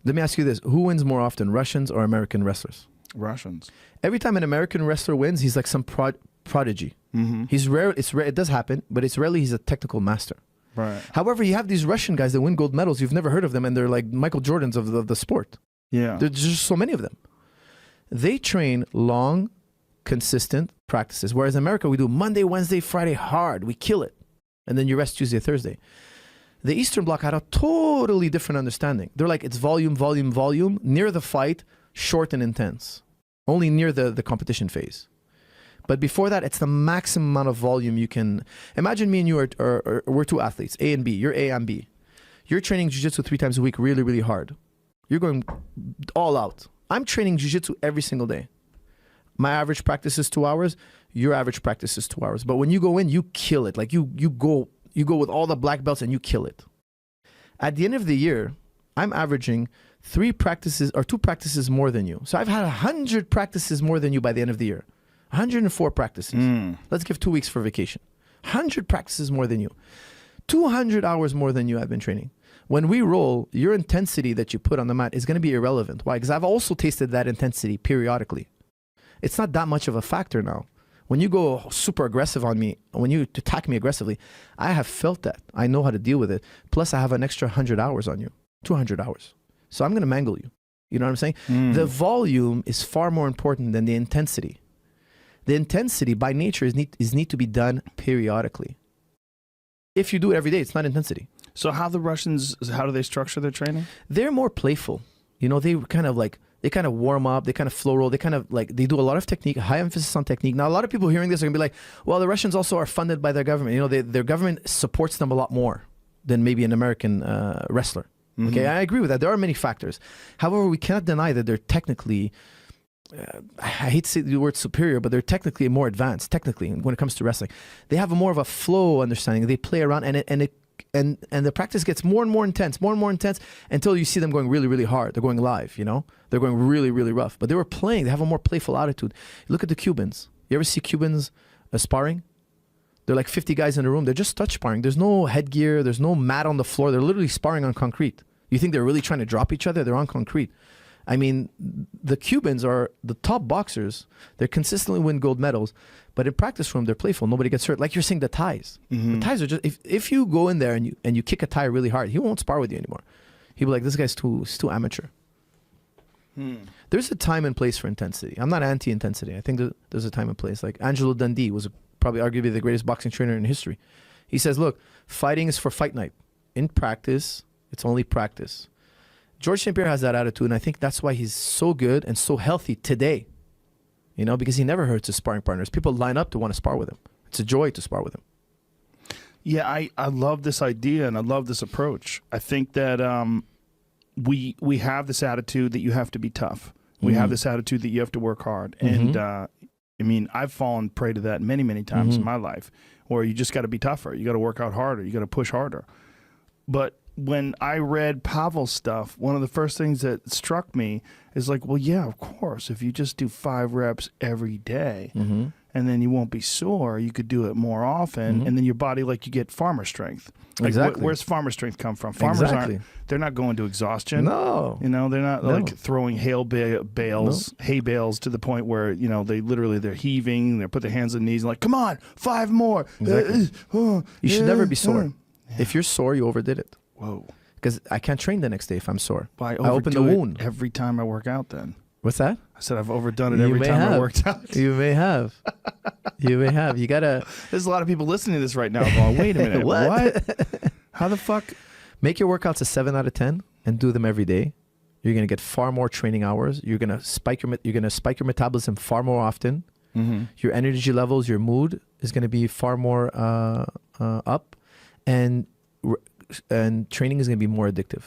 Let me ask you this. Who wins more often, Russians or American wrestlers? Russians. Every time an American wrestler wins, he's like some prodigy. He's rare. It's rare. It does happen, but it's rarely he's a technical master. Right. However, you have these Russian guys that win gold medals. You've never heard of them, and they're like Michael Jordans of the sport. Yeah. There's just so many of them. They train long, consistent practices. Whereas in America, we do Monday, Wednesday, Friday hard. We kill it. And then you rest Tuesday, Thursday. The Eastern Bloc had a totally different understanding. They're like, it's volume, volume, volume. Near the fight, short and intense. Only near the competition phase. But before that, it's the maximum amount of volume you can. Imagine me and you we're two athletes, A and B. You're A, I'm B. You're training jiu-jitsu 3 times a week really, really hard. You're going all out. I'm training jiu-jitsu every single day. My average practice is 2 hours. Your average practice is 2 hours. But when you go in, you kill it. Like you go with all the black belts and you kill it. At the end of the year, I'm averaging 2 practices more than you. So I've had 100 practices more than you by the end of the year. 104 practices. Let's give 2 weeks for vacation. 100 practices more than you. 200 hours more than you I've been training. When we roll, your intensity that you put on the mat is going to be irrelevant. Why? Because I've also tasted that intensity periodically. It's not that much of a factor now. When you go super aggressive on me, when you attack me aggressively, I have felt that. I know how to deal with it. Plus, I have an extra 100 hours on you, 200 hours. So I'm going to mangle you. You know what I'm saying? The volume is far more important than the intensity. The intensity, by nature, is need to be done periodically. If you do it every day, it's not intensity. So how do they structure their training? They're more playful. You know, they kind of warm up, they kind of flow roll, they do a lot of technique, high emphasis on technique. Now, a lot of people hearing this are gonna be like, well, the Russians also are funded by their government. You know, their government supports them a lot more than maybe an American wrestler. Okay, I agree with that. There are many factors. However, we cannot deny that they're technically, I hate to say the word superior, but they're technically more advanced, technically, when it comes to wrestling. They have a more of a flow understanding. They play around, and the practice gets more and more intense until you see them going really, really hard. They're going live, you know? They're going really, really rough. But they were playing. They have a more playful attitude. Look at the Cubans. You ever see Cubans sparring? They're like 50 guys in a room. They're just touch sparring. There's no headgear. There's no mat on the floor. They're literally sparring on concrete. You think they're really trying to drop each other? They're on concrete. I mean, the Cubans are the top boxers. They consistently win gold medals. But in practice room, they're playful. Nobody gets hurt. Like you're saying, the Thais. The Thais are just, if you go in there and you kick a Thai really hard, he won't spar with you anymore. He'll be like, this guy's too amateur. There's a time and place for intensity. I'm not anti-intensity. I think there's a time and place. Like Angelo Dundee was probably arguably the greatest boxing trainer in history. He says, look, fighting is for fight night. In practice, it's only practice. George St. Pierre has that attitude, and I think that's why he's so good and so healthy today. You know, because he never hurts his sparring partners. People line up to want to spar with him. It's a joy to spar with him. Yeah, I love this idea, and I love this approach. I think that we have this attitude that you have to be tough. We have this attitude that you have to work hard. And, I mean, I've fallen prey to that many, many times in my life, where you just got to be tougher. You got to work out harder. You got to push harder. But when I read Pavel's stuff, one of the first things that struck me is like, well, yeah, of course, if you just do 5 reps every day and then you won't be sore, you could do it more often, and then your body, like, you get farmer strength. Like, exactly. Where's farmer strength come from? Farmers aren't, they're not going to exhaustion. No. You know, they're not like throwing hay bales to the point where, you know, they're heaving, they put their hands on their knees and like, come on, 5 more. Exactly. You should never be sore. If you're sore, you overdid it. Whoa. Because I can't train the next day if I'm sore. Well, I open the wound. Every time I work out then. What's that? I said I've overdone it every time I worked out. You may have. You may have. You got to. There's a lot of people listening to this right now going, wait a minute. What? How the fuck? Make your workouts a 7 out of 10 and do them every day. You're going to get far more training hours. You're going to spike your metabolism far more often. Your energy levels, your mood is going to be far more up. And training is going to be more addictive.